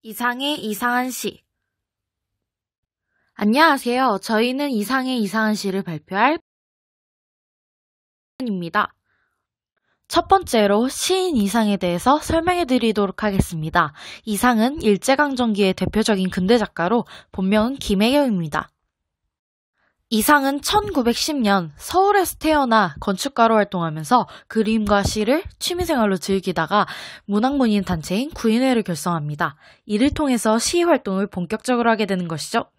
이상의 이상한 시. 안녕하세요. 저희는 이상의 이상한 시를 발표할 입니다. 첫 번째로 시인 이상에 대해서 설명해 드리도록 하겠습니다. 이상은 일제강점기의 대표적인 근대 작가로 본명은 김혜경입니다. 이상은 1910년 서울에서 태어나 건축가로 활동하면서 그림과 시를 취미생활로 즐기다가 문학문인 단체인 구인회를 결성합니다. 이를 통해서 시위 활동을 본격적으로 하게 되는 것이죠.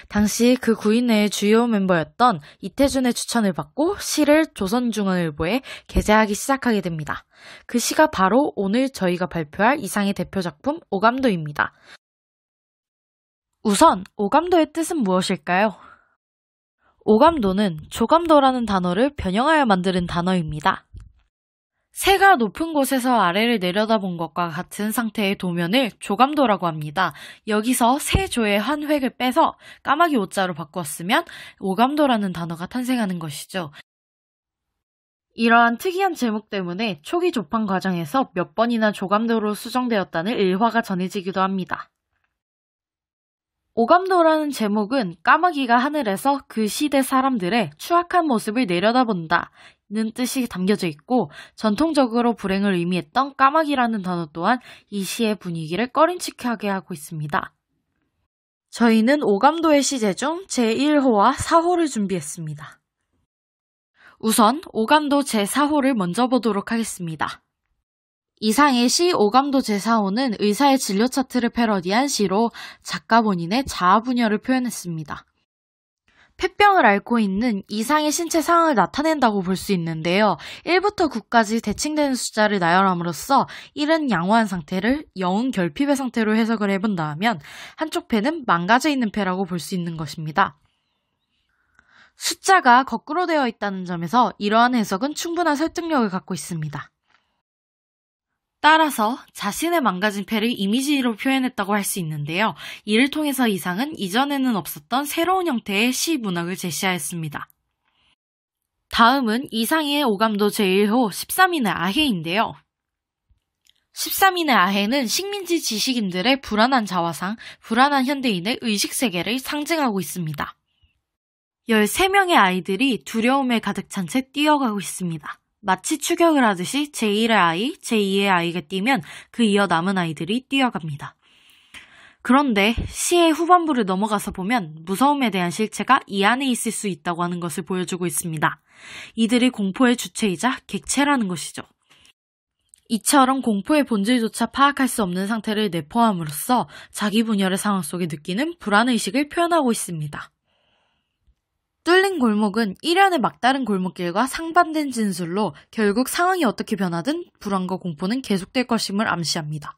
당시 그 구인회의 주요 멤버였던 이태준의 추천을 받고 시를 조선중앙일보에 게재하기 시작하게 됩니다. 그 시가 바로 오늘 저희가 발표할 이상의 대표 작품 오감도입니다. 우선 오감도의 뜻은 무엇일까요? 오감도는 조감도라는 단어를 변형하여 만드는 단어입니다. 새가 높은 곳에서 아래를 내려다본 것과 같은 상태의 도면을 조감도라고 합니다. 여기서 세조의 한 획을 빼서 까마귀 오자로 바꾸었으면 오감도라는 단어가 탄생하는 것이죠. 이러한 특이한 제목 때문에 초기 조판 과정에서 몇 번이나 조감도로 수정되었다는 일화가 전해지기도 합니다. 오감도라는 제목은 까마귀가 하늘에서 그 시대 사람들의 추악한 모습을 내려다본다는 뜻이 담겨져 있고 전통적으로 불행을 의미했던 까마귀라는 단어 또한 이 시의 분위기를 꺼림칙하게 하고 있습니다. 저희는 오감도의 시제 중 제1호와 4호를 준비했습니다. 우선 오감도 제4호를 먼저 보도록 하겠습니다. 이상의 시 오감도 제4호는 의사의 진료 차트를 패러디한 시로 작가 본인의 자아 분열을 표현했습니다. 폐병을 앓고 있는 이상의 신체 상황을 나타낸다고 볼 수 있는데요. 1부터 9까지 대칭되는 숫자를 나열함으로써 1은 양호한 상태를 0은 결핍의 상태로 해석을 해본다 하면 한쪽 폐는 망가져 있는 폐라고 볼 수 있는 것입니다. 숫자가 거꾸로 되어 있다는 점에서 이러한 해석은 충분한 설득력을 갖고 있습니다. 따라서 자신의 망가진 폐를 이미지로 표현했다고 할 수 있는데요. 이를 통해서 이상은 이전에는 없었던 새로운 형태의 시 문학을 제시하였습니다. 다음은 이상의 오감도 제1호 13인의 아해인데요. 13인의 아해는 식민지 지식인들의 불안한 자화상, 불안한 현대인의 의식세계를 상징하고 있습니다. 13명의 아이들이 두려움에 가득 찬 채 뛰어가고 있습니다. 마치 추격을 하듯이 제1의 아이, 제2의 아이가 뛰면 그 이어 남은 아이들이 뛰어갑니다. 그런데 시의 후반부를 넘어가서 보면 무서움에 대한 실체가 이 안에 있을 수 있다고 하는 것을 보여주고 있습니다. 이들이 공포의 주체이자 객체라는 것이죠. 이처럼 공포의 본질조차 파악할 수 없는 상태를 내포함으로써 자기 분열의 상황 속에 느끼는 불안의식을 표현하고 있습니다. 뚫린 골목은 일련의 막다른 골목길과 상반된 진술로 결국 상황이 어떻게 변하든 불안과 공포는 계속될 것임을 암시합니다.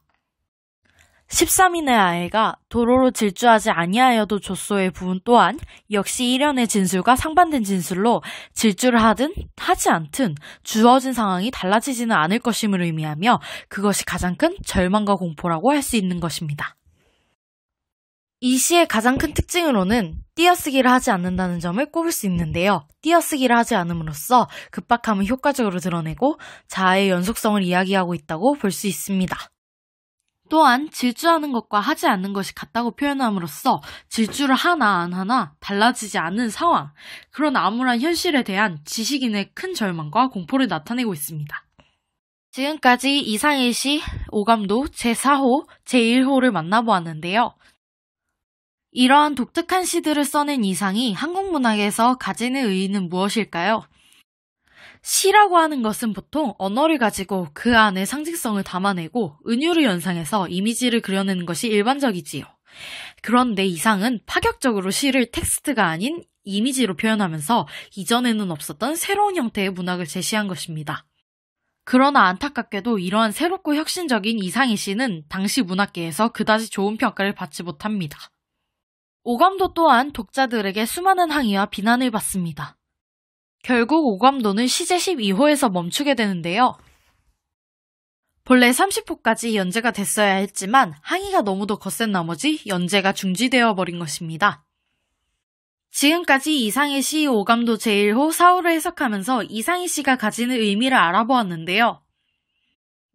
13인의 아이가 도로로 질주하지 아니하여도 좋소의 부분 또한 역시 일련의 진술과 상반된 진술로 질주를 하든 하지 않든 주어진 상황이 달라지지는 않을 것임을 의미하며 그것이 가장 큰 절망과 공포라고 할 수 있는 것입니다. 이 시의 가장 큰 특징으로는 띄어쓰기를 하지 않는다는 점을 꼽을 수 있는데요. 띄어쓰기를 하지 않음으로써 급박함을 효과적으로 드러내고 자아의 연속성을 이야기하고 있다고 볼 수 있습니다. 또한 질주하는 것과 하지 않는 것이 같다고 표현함으로써 질주를 하나 안 하나 달라지지 않는 상황, 그런 암울한 현실에 대한 지식인의 큰 절망과 공포를 나타내고 있습니다. 지금까지 이상의 시 오감도 제4호, 제1호를 만나보았는데요. 이러한 독특한 시들을 써낸 이상이 한국 문학에서 가지는 의의는 무엇일까요? 시라고 하는 것은 보통 언어를 가지고 그 안에 상징성을 담아내고 은유를 연상해서 이미지를 그려내는 것이 일반적이지요. 그런데 이상은 파격적으로 시를 텍스트가 아닌 이미지로 표현하면서 이전에는 없었던 새로운 형태의 문학을 제시한 것입니다. 그러나 안타깝게도 이러한 새롭고 혁신적인 이상의 시는 당시 문학계에서 그다지 좋은 평가를 받지 못합니다. 오감도 또한 독자들에게 수많은 항의와 비난을 받습니다. 결국 오감도는 시제 12호에서 멈추게 되는데요. 본래 30호까지 연재가 됐어야 했지만 항의가 너무도 거센 나머지 연재가 중지되어 버린 것입니다. 지금까지 이상의 시 오감도 제1호 4호를 해석하면서 이상의 시가 가지는 의미를 알아보았는데요.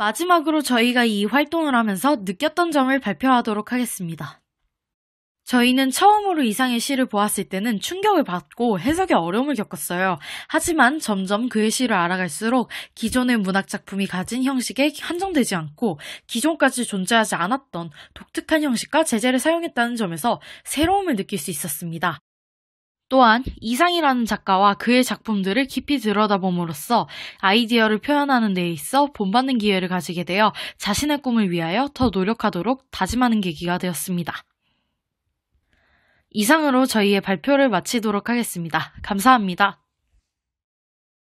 마지막으로 저희가 이 활동을 하면서 느꼈던 점을 발표하도록 하겠습니다. 저희는 처음으로 이상의 시를 보았을 때는 충격을 받고 해석에 어려움을 겪었어요. 하지만 점점 그의 시를 알아갈수록 기존의 문학작품이 가진 형식에 한정되지 않고 기존까지 존재하지 않았던 독특한 형식과 제재를 사용했다는 점에서 새로움을 느낄 수 있었습니다. 또한 이상이라는 작가와 그의 작품들을 깊이 들여다봄으로써 아이디어를 표현하는 데 있어 본받는 기회를 가지게 되어 자신의 꿈을 위하여 더 노력하도록 다짐하는 계기가 되었습니다. 이상으로 저희의 발표를 마치도록 하겠습니다. 감사합니다.